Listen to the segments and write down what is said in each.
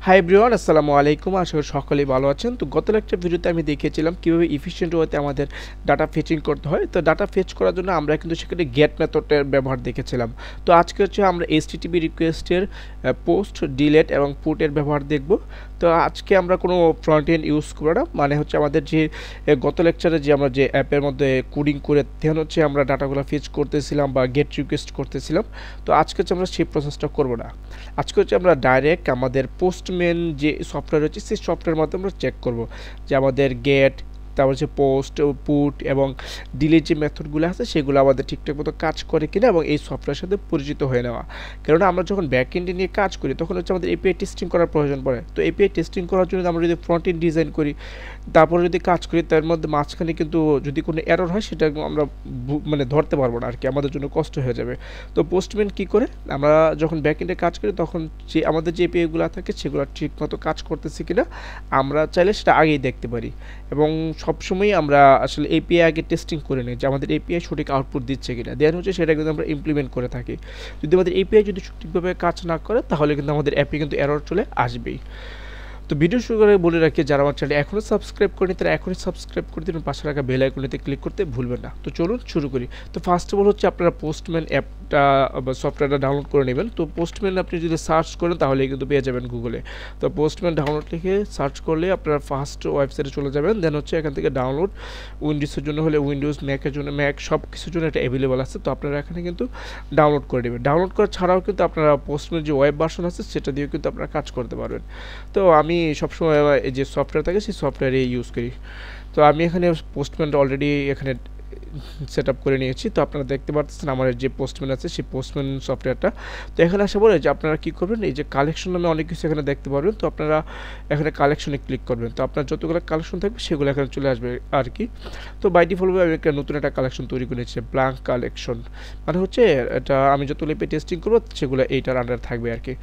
Hi everyone, আসসালামু আলাইকুম। আশা করি সকলেই ভালো আছেন। তো গত একটা ভিডিওতে আমি দেখিয়েছিলাম কীভাবে এফিশিয়েন্ট ওয়েতে আমাদের ডাটা ফেচিং করতে হয়। তো ডাটা ফেচ করার জন্য আমরা কিন্তু সেখানে গেট মেথডের ব্যবহার দেখেছিলাম। তো আজকে হচ্ছে আমরা এইচটিটিপি রিকোয়েস্টের পোস্ট, ডিলেট এবং পুটের ব্যবহার দেখব। তো আজকে আমরা কোনো ফ্রন্ট এন্ড ইউজ করব না, মানে হচ্ছে আমাদের যে গত লেকচারে যে আমরা যে অ্যাপের মধ্যে কোডিং করে তখন হচ্ছে আমরা ডাটাগুলো ফেচ করতেছিলাম বা গেট রিকোয়েস্ট করতেছিলাম। তো আজকে হচ্ছে আমরা সেই প্রসেসটা করব না। আজকে হচ্ছে আমরা ডাইরেক্ট আমাদের পোস্টম্যান যে সফটওয়্যার রয়েছে সেই সফটওয়্যারের মাধ্যমে আমরা চেক করব যে আমাদের গেট, তারপর হচ্ছে পোস্ট, পুট এবং ডিলিট যে মেথডগুলো আছে সেগুলো আমাদের ঠিকঠাক মতো কাজ করে কিনা এবং এই সফটওয়্যারের সাথে পরিচিত হয়ে নেওয়া। কেননা আমরা যখন ব্যাক এন্ডে নিয়ে কাজ করি তখন হচ্ছে আমাদের এপিআই টেস্টিং করার প্রয়োজন পড়ে। তো এপিআই টেস্টিং করার জন্য আমরা যদি ফ্রন্ট এন্ড ডিজাইন করি, তারপরে যদি কাজ করি, তার মধ্যে মাঝখানে কিন্তু যদি কোনো এরর হয় সেটা আমরা মানে ধরতে পারবো না আর কি, আমাদের জন্য কষ্ট হয়ে যাবে। তো পোস্টম্যান কী করে, আমরা যখন ব্যাক এন্ডে কাজ করি তখন যে আমাদের যে এপিআইগুলো থাকে সেগুলো ঠিকমতো কাজ করতেছে কিনা আমরা চাইলে সেটা আগেই দেখতে পারি। এবং সবসময় আমরা আসলে এপিআই আগে টেস্টিং করে নিই যে আমাদের এপিআই সঠিক আউটপুট দিচ্ছে কিনা, দেন হচ্ছে সেটা কিন্তু আমরা ইমপ্লিমেন্ট করে থাকি। যদি আমাদের এপিআই যদি সঠিকভাবে কাজ না করে তাহলে কিন্তু আমাদের অ্যাপে কিন্তু এরর চলে আসবেই। তো ভিডিও শুরু করে বলে রাখি, যারা আমার চ্যানেল এখনও সাবস্ক্রাইব করেনি তারা এখনই সাবস্ক্রাইব করে দিন, পাশে রাখা বেল আইকনেতে ক্লিক করতে ভুলবেন না। তো চলুন শুরু করি। তো ফার্স্ট অফ অল হচ্ছে আপনারা পোস্টম্যান অ্যাপটা বা সফটওয়্যারটা ডাউনলোড করে নেবেন। তো পোস্টম্যান আপনি যদি সার্চ করেন তাহলে কিন্তু পেয়ে যাবেন গুগলে। তো পোস্টম্যান ডাউনলোড লিখে সার্চ করলে আপনারা ফার্স্ট ওয়েবসাইটে চলে যাবেন, দেন হচ্ছে এখান থেকে ডাউনলোড, উইন্ডোজের জন্য হলে উইন্ডোজ, ম্যাকের জন্য ম্যাক, সব কিছুর জন্য এটা অ্যাভেলেবল আছে। তো আপনারা এখানে কিন্তু ডাউনলোড করে নেবেন। ডাউনলোড করা ছাড়াও কিন্তু আপনারা পোস্টম্যান যে ওয়েব ভার্সন আছে সেটা দিয়েও কিন্তু আপনারা কাজ করতে পারবেন। তো আমি সবসময় এই যে সফটওয়্যার থাকে সেই সফটওয়্যারে ইউজ করি। তো আমি এখানে পোস্টম্যানটা অলরেডি এখানে সেট আপ করে নিয়েছি। তো আপনারা দেখতে পাচ্ছেন আমার যে পোস্টম্যান আছে সেই পোস্টম্যান সফটওয়্যারটা। তো এখানে আসা বলে যে আপনারা কী করবেন, এই যে কালেকশন নামে অনেক কিছু এখানে দেখতে পারবেন। তো আপনারা এখানে কালেকশনে ক্লিক করবেন। তো আপনার যতগুলো কালেকশন থাকবে সেগুলো এখানে চলে আসবে আর কি। তো বাই ডিফল্টভাবে আমি একটা নতুন একটা কালেকশন তৈরি করে নিচ্ছি, ব্ল্যাঙ্ক কালেকশন, মানে হচ্ছে এটা আমি যতগুলো এপিআই টেস্টিং করবো সেগুলো এইটার আন্ডার থাকবে আর কি।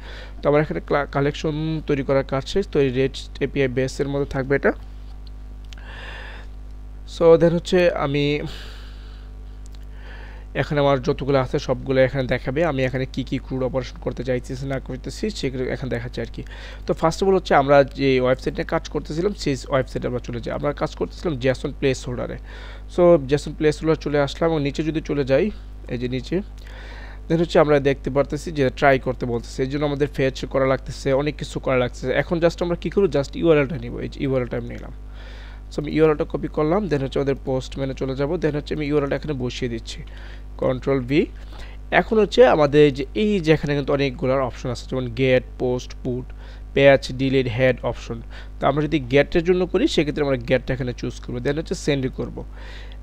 তো আমার এখানে কালেকশন তৈরি করার কাজ শেষ। তো এই রেস্ট এপিআই বেসের মধ্যে থাকবে এটা। সো দেন হচ্ছে আমি এখানে আমার যতগুলো আছে সবগুলো এখানে দেখাবে, আমি এখানে কী কী ক্রুড অপারেশন করতে চাইতেছি না করতেছি সেগুলো এখানে দেখাচ্ছে আর কি। তো ফার্স্ট অফ অল হচ্ছে আমরা যে ওয়েবসাইটে কাজ করতেছিলাম সেই ওয়েবসাইটে আমরা চলে যাই। আমরা কাজ করতেছিলাম জেসন প্লেস হোল্ডারে। সো জেসন প্লেস হোল্ডার চলে আসলাম এবং নিচে যদি চলে যাই, এই যে নিচে দেন হচ্ছে আমরা দেখতে পারতেছি যে ট্রাই করতে বলতেছে, এই জন্য আমাদের ফেচ করা লাগতেছে, অনেক কিছু করা লাগতেছে। এখন জাস্ট আমরা কী করবো, জাস্ট ইউআরএলটা নিব। এই যে ইউআরএলটা আমি নিলাম। সো আমি ইউআরএলটা কপি করলাম, দেন হচ্ছে আমাদের পোস্ট মেনে চলে যাব, দেন হচ্ছে আমি ইউআরএলটা এখানে বসিয়ে দিচ্ছি, কন্ট্রোল ভি। এখন হচ্ছে আমাদের যে এই যে এখানে কিন্তু অনেকগুলো অপশন আছে, যেমন গেট, পোস্ট, পুট, প্যাচ, ডিলিট, হেড অপশন। তো আমরা যদি গেটের জন্য করি সেক্ষেত্রে আমরা গেটটা এখানে চুজ করবো, দেন হচ্ছে সেন্ড করবো।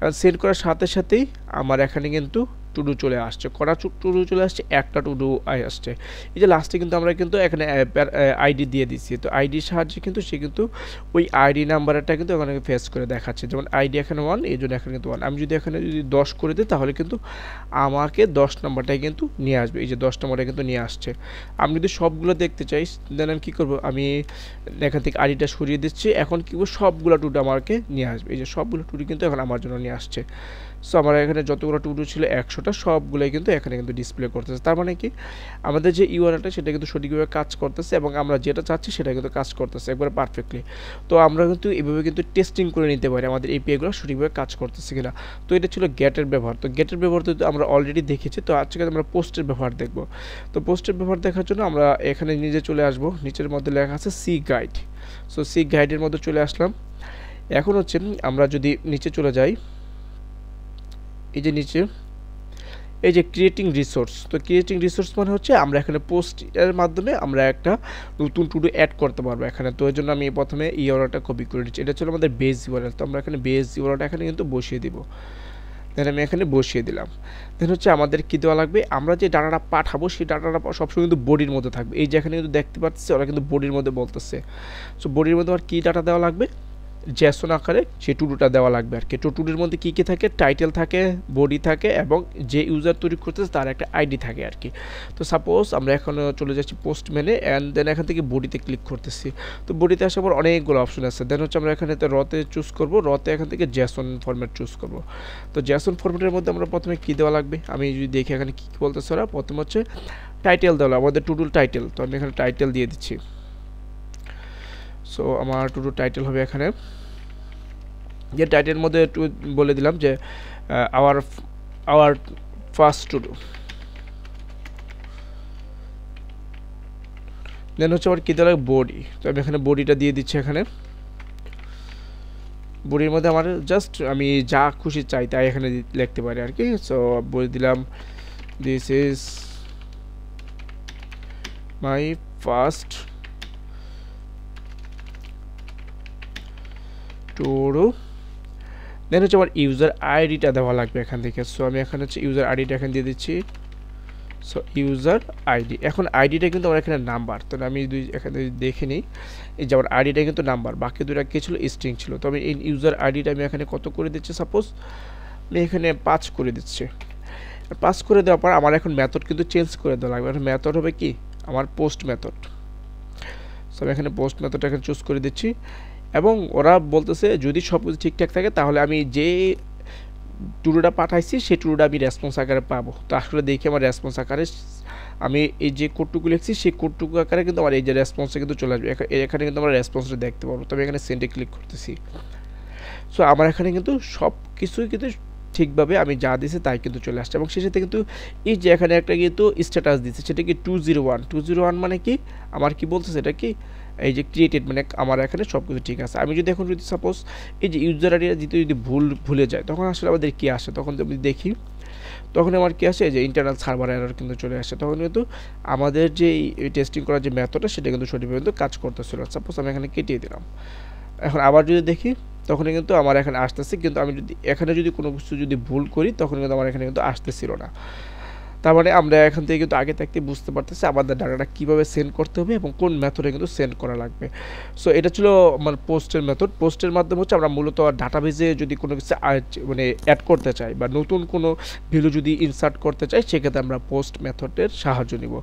এবার সেন্ড করার সাথে সাথেই আমার এখানে কিন্তু টুডু চলে আসছে, কটা টুডু চলে আসছে, একটা টুডু আসছে। এই যে লাস্টে কিন্তু আমরা কিন্তু এখানে আইডি দিয়ে দিচ্ছি। তো আইডির সাহায্যে কিন্তু সে কিন্তু ওই আইডি নাম্বারটা কিন্তু এখানে ফেস করে দেখাচ্ছে, যেমন আইডি এখানে 1, এই জন্য এখানে কিন্তু 1। আমি যদি এখানে যদি 10 করে দিই তাহলে কিন্তু আমাকে 10 নম্বরটাই কিন্তু নিয়ে আসবে, এই যে 10 নম্বরটা কিন্তু নিয়ে আসছে। আমি যদি সবগুলো দেখতে চাই দেন আমি কী করবো, আমি এখান থেকে আইডিটা সরিয়ে দিচ্ছি। এখন কী করবো, সবগুলো টুডু আমাকে নিয়ে আসবে, এই যে সবগুলো টুডু কিন্তু এখন আমার জন্য নিয়ে আসছে। সো আমার এখানে যতগুলো টুডু ছিল 100টা সবগুলোই কিন্তু এখানে কিন্তু ডিসপ্লে করতেছে। তার মানে কি আমাদের যে ইউআরএলটা সেটা কিন্তু সঠিকভাবে কাজ করতেছে এবং আমরা যেটা চাচ্ছি সেটা কিন্তু কাজ করতেছে একবারে পারফেক্টলি। তো আমরা কিন্তু এভাবে কিন্তু টেস্টিং করে নিতে পারি আমাদের এপিআইগুলো সঠিকভাবে কাজ করতেছে কিনা। তো এটা ছিল গেটের ব্যবহার। তো গেটের ব্যবহার তো আমরা অলরেডি দেখেছি। তো আজকে আমরা পোস্টের ব্যবহার দেখব। তো পোস্টের ব্যবহার দেখার জন্য আমরা এখানে নিজে চলে আসব, নিচের মধ্যে লেখা আছে সি গাইড। সো সি গাইডের মধ্যে চলে আসলাম। এখন হচ্ছে আমরা যদি নিচে চলে যাই, এই যে নিচে এই যে ক্রিয়েটিং রিসোর্স। তো ক্রিয়েটিং রিসোর্স মানে হচ্ছে আমরা এখানে পোস্টের মাধ্যমে আমরা একটা নতুন টুডু অ্যাড করতে পারবো এখানে। তো এর জন্য আমি প্রথমে ইউআরএলটা কপি করে নিচ্ছি, এটা ছিল আমাদের বেস ইউআরএল। তো আমরা এখানে বেস ইউআরএলটা এখানে কিন্তু বসিয়ে দিব, দেন আমি এখানে বসিয়ে দিলাম। দেন হচ্ছে আমাদের কী দেওয়া লাগবে, আমরা যে ডাটাটা পাঠাবো সেই ডাটাটা সবসময় কিন্তু বডির মধ্যে থাকবে। এই যে এখানে কিন্তু দেখতে পাচ্ছি ওরা কিন্তু বডির মধ্যে বলতেছে। সো বডির মধ্যে আর কী ডাটা দেওয়া লাগবে, জেসন আকারে সেই টুডুটা দেওয়া লাগবে আর কি। তো টুডুর মধ্যে কী কী থাকে, টাইটেল থাকে, বডি থাকে এবং যে ইউজার তৈরি করতেছে তার একটা আইডি থাকে আর কি। তো সাপোজ আমরা এখন চলে যাচ্ছি পোস্ট মেনে, অ্যান্ড দেন এখান থেকে বডিতে ক্লিক করতেছি। তো বডিতে আসার পর অনেকগুলো অপশন আছে, দেন হচ্ছে আমরা এখানে রতে চুজ করবো, রতে এখান থেকে জেসন ফরম্যাট চুজ করবো। তো জেসন ফরম্যাটের মধ্যে আমরা প্রথমে কী দেওয়া লাগবে, আমি যদি দেখি এখানে কী বলতেছে ওরা, প্রথমে হচ্ছে টাইটেল দেওয়া আমাদের টুডুল টাইটেল। তো আমি এখানে টাইটেল দিয়ে দিচ্ছি। সো আমার টু ডু টাইটেল হবে এখানে, যে টাইটেলের মধ্যে একটু বলে দিলাম যে our our first to do. Then হচ্ছে আবার কী দেওয়া লাগে, বডি। তো আমি এখানে বডিটা দিয়ে দিচ্ছি। এখানে বডির মধ্যে আমার জাস্ট আমি যা খুশি চাই তাই এখানে লিখতে পারি আর কি। সো বলে দিলাম this is my first to do. Then হচ্ছে আমার ইউজার আইডিটা দেওয়া লাগবে এখান থেকে। সো আমি এখানে হচ্ছে ইউজার আইডিটা এখানে দিয়ে দিচ্ছি। সো ইউজার আইডি, এখন আইডিটা কিন্তু আমার এখানে নাম্বার, তো আমি এখানে দেখে নিই, এই যে আমার আইডিটা কিন্তু নাম্বার, বাকি দুটা কী ছিল, স্ট্রিং ছিল। তো আমি এই ইউজার আইডিটা আমি এখানে কত করে দিচ্ছি, সাপোজ আমি এখানে 5 করে দিচ্ছি। 5 করে দেওয়ার পর আমার এখন মেথড কিন্তু চেঞ্জ করে দেওয়া লাগবে। এখন মেথড হবে কি, আমার পোস্ট মেথড। সো আমি এখানে পোস্ট মেথডটা এখানে চুজ করে দিচ্ছি, এবং ওরা বলতেছে যদি সব কিছু ঠিকঠাক থাকে তাহলে আমি যে টুডুটা পাঠাইছি সেই টুডুটা আমি রেসপন্স আকারে পাবো। তো আসলে দেখি আমার রেসপন্স আকারে আমি এই যে কোডটুকু লিখছি সেই কোডটুকু আকারে কিন্তু আমার এই যে রেসপন্সটা কিন্তু চলে আসবে। এখানে কিন্তু আমরা রেসপন্সটা দেখতে পাবো। তবে এখানে সেন্ডে ক্লিক করতেছি। সো আমার এখানে কিন্তু সব কিছুই কিন্তু ঠিকভাবে আমি যা দিয়েছি তাই কিন্তু চলে আসছে, এবং সেই সাথে কিন্তু এই যে এখানে একটা কিন্তু স্ট্যাটাস দিচ্ছে, সেটা কি 201 মানে কি আমার কি বলতেছে, এটা কি এই যে ক্রিয়েটেড, মানে আমার এখানে সব কিছু ঠিক আছে। আমি যদি এখন যদি সাপোজ এই যে ইউজার আইডিটা যদি ভুলে যায় তখন আসলে আমাদের কী আসে, তখন যদি দেখি তখন আমার কী আসে, যে ইন্টারনাল সার্ভার এরর কিন্তু চলে আসে। তখন কিন্তু আমাদের যে টেস্টিং করার যে মেথডটা সেটা কিন্তু সঠিকভাবে কিন্তু কাজ করতেছিল। সাপোজ আমি এখানে কেটিয়ে দিলাম। এখন আবার যদি দেখি তখন কিন্তু আমার এখানে আসতেছে, কিন্তু আমি যদি এখানে যদি কোনো কিছু যদি ভুল করি তখন কিন্তু আমার এখানে কিন্তু আসতেছিল না। তার মানে আমরা এখান থেকে কিন্তু আগে থাকতে বুঝতে পারতেছি আমাদের ডাটাটা কীভাবে সেন্ড করতে হবে এবং কোন মেথডে কিন্তু সেন্ড করা লাগবে। সো এটা ছিল আমার পোস্টের মেথড। পোস্টের মাধ্যমে হচ্ছে আমরা মূলত ডাটাবেজে যদি কোনো কিছু মানে অ্যাড করতে চাই বা নতুন কোনো ভ্যালু যদি ইনসার্ট করতে চাই সেক্ষেত্রে আমরা পোস্ট মেথডের সাহায্য নিব।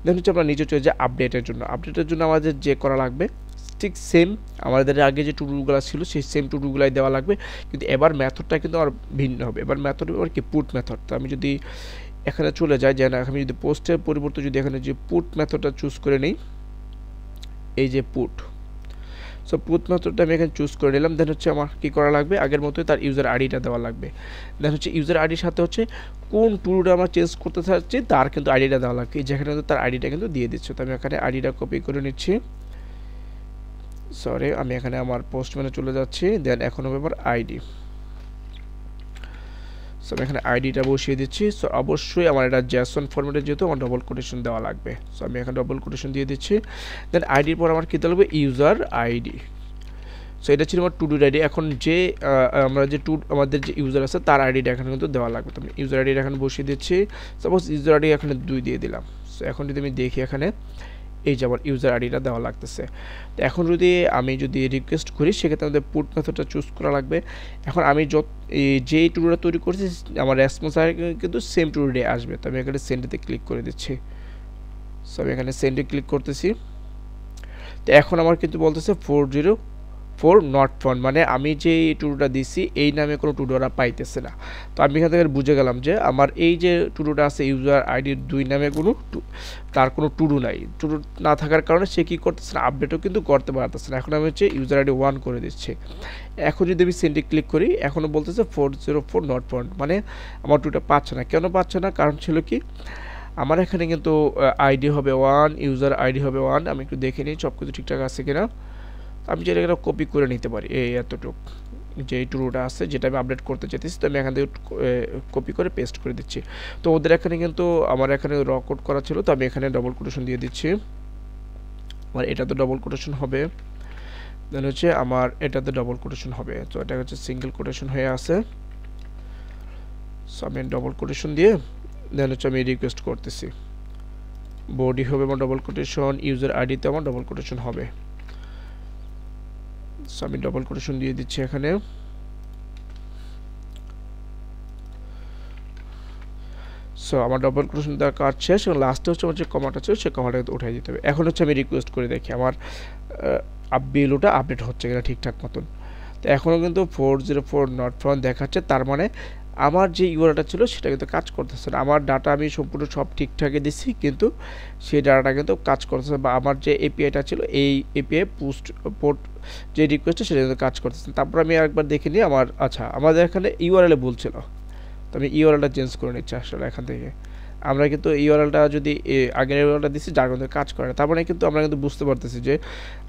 দেন হচ্ছে আমরা নিচে চলে যাই আপডেটের জন্য আমাদের যে করা লাগবে ঠিক সেম আমাদের আগে যে টুডুগুলো ছিল সেই সেম টুডুগুলাই দেওয়া লাগবে, কিন্তু এবার মেথডটা কিন্তু আর ভিন্ন হবে। এবার মেথড এবার কি পুট মেথড। তো আমি যদি এখানে চলে যাই, যে না আমি যদি পোস্টের পরিবর্তে যদি এখানে যে পুট মেথডটা চুজ করে নিই, এই যে পুট, সো পুট মেথডটা আমি এখানে চুজ করে নিলাম। দেন হচ্ছে আমার কী করা লাগবে, আগের মতোই তার ইউজার আইডিটা দেওয়া লাগবে। দেন হচ্ছে ইউজার আইডির সাথে হচ্ছে কোন টুলটা আমরা চেঞ্জ করতে চাচ্ছি তার কিন্তু আইডিটা দেওয়া লাগবে, যেখানে কিন্তু তার আইডিটা কিন্তু দিয়ে দিচ্ছে। তো আমি এখানে আইডিটা কপি করে নিচ্ছি। সরি, আমি এখানে আমার পোস্ট মেনে চলে যাচ্ছি। দেন এখন হবে আমার আইডি। সো আমি এখানে আইডিটা বসিয়ে দিচ্ছি। সো অবশ্যই আমার এটা জেসন ফরম্যাটে যেহেতু আমার ডবল কোটেশন দেওয়া লাগবে। সো আমি এখানে ডবল কোটেশন দিয়ে দিচ্ছি। দেন আইডির পর আমার কী দিতে লাগবে, ইউজার আইডি। সো এটা ছিল আমার টু ডু আইডি। এখন যে আমরা যে আমাদের যে ইউজার আছে তার আইডিটা এখানে কিন্তু দেওয়া লাগবে। তো আমি ইউজার আইডিটা এখানে বসিয়ে দিচ্ছি। সাপোজ ইউজার আইডি এখানে 2 দিয়ে দিলাম। সো এখন যদি আমি দেখি এখানে এই যে আমার ইউজার আইডিটা দেওয়া লাগতেছে। তো এখন যদি আমি রিকোয়েস্ট করি সেক্ষেত্রে আমাদের পুট মেথডটা চুজ করা লাগবে। এখন আমি যেই টুলটা তৈরি করছি আমার রেসপন্স কিন্তু সেম টুলডে আসবে। তো আমি এখানে সেন্ডেতে ক্লিক করে দিচ্ছি। সো আমি এখানে সেন্ডে ক্লিক করতেছি। তো এখন আমার কিন্তু বলতেছে 404 নট ফাউন্ড, মানে আমি যে টুডুটা দিছি এই নামে কোনো টুডু ওরা পাইতেছে না। তো আমি এখান থেকে বুঝে গেলাম যে আমার এই যে টুডুটা আছে ইউজার আইডির 2 নামে কোনো তার কোনো টুডু নাই। টুডু না থাকার কারণে সে কী করতেছে না, আপডেটও কিন্তু করতে পারতেছে না। এখন আমি হচ্ছে ইউজার আইডি 1 করে দিচ্ছি। এখন যদি আমি সেন্ডে ক্লিক করি এখনও বলতেছে 404 নট ফাউন্ড, মানে আমার টুডুটা পাচ্ছে না। কেন পাচ্ছে না, কারণ ছিল কি আমার এখানে কিন্তু আইডি হবে 1, ইউজার আইডি হবে 1। আমি একটু দেখে নিই সব কিছু ঠিকঠাক আছে কিনা। আমি যেটা এখানে কপি করে নিতে পারি এই এতটুকু যে টুলটা আছে যেটা আমি আপডেট করতে চাইতেছি। তো আমি এখান থেকে কপি করে পেস্ট করে দিচ্ছি। তো ওদের এখানে কিন্তু আমার এখানে র কোড করা ছিল, তো আমি এখানে ডবল কোটেশন দিয়ে দিচ্ছি। আমার এটাতে ডবল কোটেশন হবে, দেন হচ্ছে আমার এটাতে ডবল কোটেশন হবে। তো এটা হচ্ছে সিঙ্গেল কোটেশন হয়ে আছে। সো আমি ডবল কোটেশন দিয়ে দেন হচ্ছে আমি রিকোয়েস্ট করতেছি। বডি হবে আমার ডবল কোটেশন, ইউজার আইডিতে আমার ডবল কোটেশন হবে। সো আমি ডবল কোটেশন দিয়ে দিচ্ছি এখানে। সো আমার ডবল কোটেশন দেওয়ার কাজ শেষ, এবং লাস্টে হচ্ছে আমার যে কমাটা আছে সেই কমাটা উঠাই দিতে হবে। এখন হচ্ছে আমি রিকোয়েস্ট করে দেখি আমার ভ্যালুটা আপডেট হচ্ছে কিনা ঠিকঠাক মতন। তো এখনও কিন্তু 404 নট ফাউন্ড দেখাচ্ছে, তার মানে আমার যে ইউআরএলটা ছিল সেটা কিন্তু কাজ করতেছে না। আমার ডাটা আমি সম্পূর্ণ সব ঠিকঠাকই দিচ্ছি, কিন্তু সেই ডাটাটা কিন্তু কাজ করতেছে, বা আমার যে এপিআইটা ছিল এই এপিআই পোর্ট যে রিকোয়েস্টটা সেটা কিন্তু কাজ করতেছে। তারপর আমি একবার দেখে নিই আমার, আচ্ছা আমাদের এখানে ইউআরএলে ভুল ছিল, তো আমি ইউআরএলটা চেঞ্জ করে নিচ্ছি আসলে এখান থেকে। আমরা কিন্তু ইউআরএলটা যদি আগের ইউআরএলটা দিচ্ছি যার মধ্যে কাজ করে না, তার মানে কিন্তু আমরা কিন্তু বুঝতে পারতেছি যে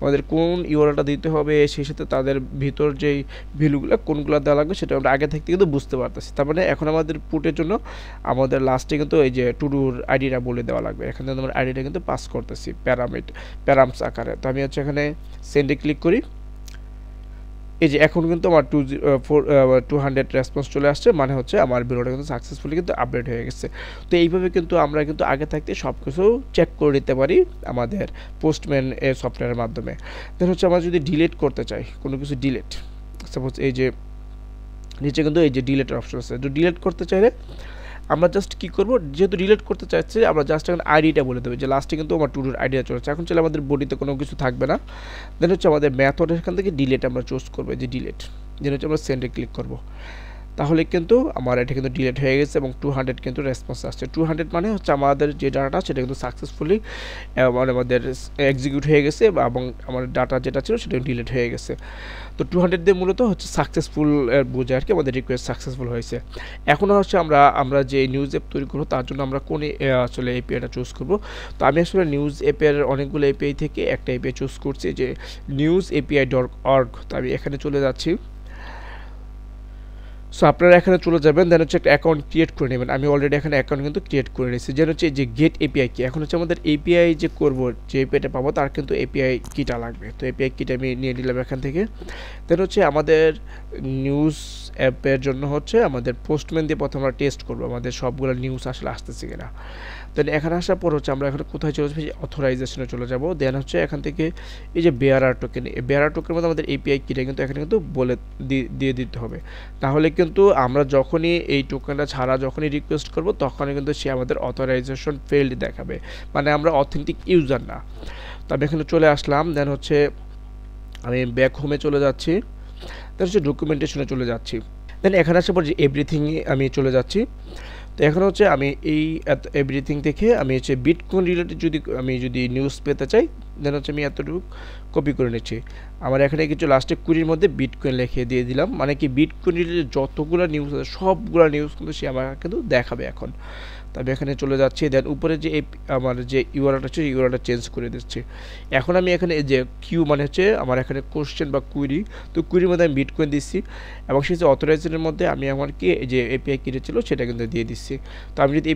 আমাদের কোন ইউআরএলটা দিতে হবে, সেই সাথে তাদের ভিতর যেই ভ্যালুগুলো কোনগুলো দেওয়া লাগবে সেটা আমরা আগে থেকে কিন্তু বুঝতে পারতেছি। তার মানে এখন আমাদের পুটের জন্য আমাদের লাস্টে কিন্তু এই যে টুডুর আইডিটা বলে দেওয়া লাগবে। এখানে আমার আইডিটা কিন্তু পাস করতেছি প্যারামস আকারে। তো আমি হচ্ছে এখানে সেন্ডে ক্লিক করি। এই যে এখন কিন্তু আমার 200 রেসপন্স চলে আসছে, মানে হচ্ছে আমার ভিডিওটা কিন্তু সাকসেসফুলি কিন্তু আপডেট হয়ে গেছে। তো এইভাবে কিন্তু আমরা কিন্তু আগে থাকতে সব কিছু চেক করে নিতে পারি আমাদের পোস্টম্যান এর সফটওয়্যারের মাধ্যমে। দেন হচ্ছে আমরা যদি ডিলিট করতে চাই কোনো কিছু, ডিলিট সাপোজ এই যে নিচে কিন্তু এই যে ডিলিটের অপশন আছে, তো ডিলিট করতে চাইলে আমরা জাস্ট কী করবো, যেহেতু ডিলিট করতে চাচ্ছি আমরা জাস্ট এখন আইডিটা বলে দেবো, যে লাস্টে কিন্তু আমার টুডুর আইডিয়া চলেছে। এখন চলে আমাদের বডিতে কোনো কিছু থাকবে না। দেন হচ্ছে আমাদের মেথড এখান থেকে ডিলিট আমরা চুজ করবো, যে ডিলিট, দেন হচ্ছে আমরা সেন্ডে ক্লিক করবো। তাহলে কিন্তু আমার এটা কিন্তু ডিলিট হয়ে গেছে এবং 200 কিন্তু রেসপন্স আসছে। 200 মানে হচ্ছে আমাদের যে ডাটাটা সেটা কিন্তু সাকসেসফুলি মানে আমাদের এক্সিকিউট হয়ে গেছে, এবং আমার ডাটা যেটা ছিল সেটা ডিলিট হয়ে গেছে। তো 200 দিয়ে মূলত হচ্ছে সাকসেসফুল বোঝে আর কি, আমাদের রিকোয়েস্ট সাকসেসফুল হয়েছে। এখন হচ্ছে আমরা যে নিউজ অ্যাপ তৈরি করবো তার জন্য আমরা কোন আসলে এপিআইটা চুজ করব। তো আমি আসলে নিউজ এপিআইয়ের অনেকগুলো এপিআই থেকে একটা এপিআই চুজ করছি, যে newsapi.org। তো আমি এখানে চলে যাচ্ছি। সো আপনারা এখানে চলে যাবেন, দেন হচ্ছে একটা অ্যাকাউন্ট ক্রিয়েট করে নেবেন। আমি অলরেডি এখানে অ্যাকাউন্ট কিন্তু ক্রিয়েট করে নিয়েছি। যেন হচ্ছে যে গেট এপিআই কি, এখন হচ্ছে আমাদের এপিআই যে করবো, যে এপিআইটা পাবো তার কিন্তু এপিআই কিটা লাগবে। তো এপিআই কিটা আমি নিয়ে নিলাম এখান থেকে। দেন হচ্ছে আমাদের নিউজ অ্যাপের জন্য হচ্ছে আমাদের পোস্টম্যান দিয়ে প্রথমে আমরা টেস্ট করবো আমাদের সবগুলো নিউজ আসলে আসতেছে কিনা। দেন এখানে আসার পর হচ্ছে আমরা এখানে কোথায় চলে যাবো, অথরাইজেশনে চলে যাব। দেন হচ্ছে এখান থেকে এই যে বেয়ারার টোকেন, এই বেয়ারার টোকেনের মধ্যে আমাদের এপিআই কিটা কিন্তু এখানে কিন্তু বলে দিয়ে দিতে হবে। তাহলে কিন্তু আমরা যখনই এই টোকেনটা ছাড়া যখনই রিকোয়েস্ট করব তখনই কিন্তু সে আমাদের অথরাইজেশন ফেইল্ড দেখাবে, মানে আমরা অথেন্টিক ইউজার না। তো আমি এখানে চলে আসলাম। দেন হচ্ছে আমি ব্যাক হোমে চলে যাচ্ছি, দেন হচ্ছে ডকুমেন্টেশনে চলে যাচ্ছি। দেন এখানে আসার পর যে এভরিথিংয়ে আমি চলে যাচ্ছি। তো এখন হচ্ছে আমি এই এভরিথিং থেকে আমি হচ্ছে বিটকয়েন রিলেটেড যদি নিউজ পেতে চাই, দেন হচ্ছে আমি এতটুকু কপি করে নিচ্ছি। আমার এখানে কিছু লাস্টে 20-র মধ্যে বিটকয়েন লিখে দিয়ে দিলাম, মানে কি বিটকয়েন রিলেটেড যতগুলো নিউজ আছে সবগুলো নিউজ কিন্তু সে আমার কিন্তু দেখাবে এখন। তবে এখানে চলে যাচ্ছি। দেন উপরে যে আমার যে ইউআরএলটা আছে ইউআরএলটা চেঞ্জ করে দিচ্ছি। এখন আমি এখানে যে কিউ মানে হচ্ছে আমার এখানে কোশ্চেন বা কুইরি, তো কুইরির মধ্যে আমি বিটকয়েন দিচ্ছি, এবং সেই যে অথরাইজেশনের মধ্যে আমি আমার কি যে এপিআই কিটা ছিল সেটা কিন্তু দিয়ে দিচ্ছি। তো আমি যদি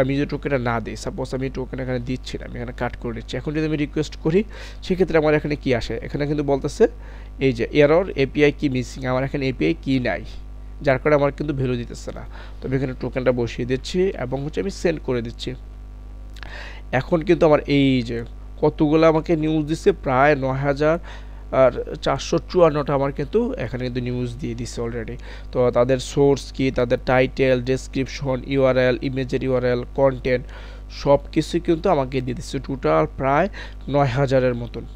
আমি যদি টোকেনটা না দিই, সাপোজ আমি টোকেন এখানে দিচ্ছি না, আমি এখানে কাট করে নিচ্ছি। এখন যদি আমি রিকোয়েস্ট করি সেক্ষেত্রে আমার এখানে কি আসে, এখানে কিন্তু বলতেছে এই যে এরর এপিআই কি মিসিং, আমার এখানে এপিআই কি নাই, যার কারণে আমার কিন্তু ভ্যালু দিতেছে না। তো আমি এখানে টোকেনটা বসিয়ে দিচ্ছি এবং হচ্ছে আমি সেন্ড করে দিচ্ছি। এখন কিন্তু আমার এই যে কতগুলো আমাকে নিউজ দিচ্ছে, প্রায় 9454টা আমার কিন্তু এখানে কিন্তু নিউজ দিয়ে দিচ্ছে অলরেডি। তো তাদের সোর্স কি, তাদের টাইটেল, ডেসক্রিপশন, ইউআরএল, ইমেজের ইউআরএল, কন্টেন্ট সব কিছু কিন্তু আমাকে দিয়ে দিচ্ছে, টোটাল প্রায় 9000-এর মতন।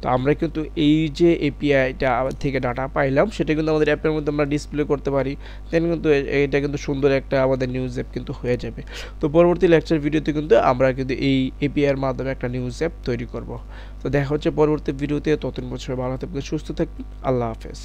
তো আমরা কিন্তু এই যে এপিআইটা থেকে ডাটা পাইলাম সেটা কিন্তু আমাদের অ্যাপের মধ্যে আমরা ডিসপ্লে করতে পারি। দেন কিন্তু এটা কিন্তু সুন্দর একটা আমাদের নিউজ অ্যাপ কিন্তু হয়ে যাবে। তো পরবর্তী লেকচার ভিডিওতে কিন্তু আমরা কিন্তু এই এপিআইয়ের মাধ্যমে একটা নিউজ অ্যাপ তৈরি করব। তো দেখা হচ্ছে পরবর্তী ভিডিওতে। ততদিন বছর ভালো থাকবেন, সুস্থ থাকবেন, আল্লাহ হাফেজ।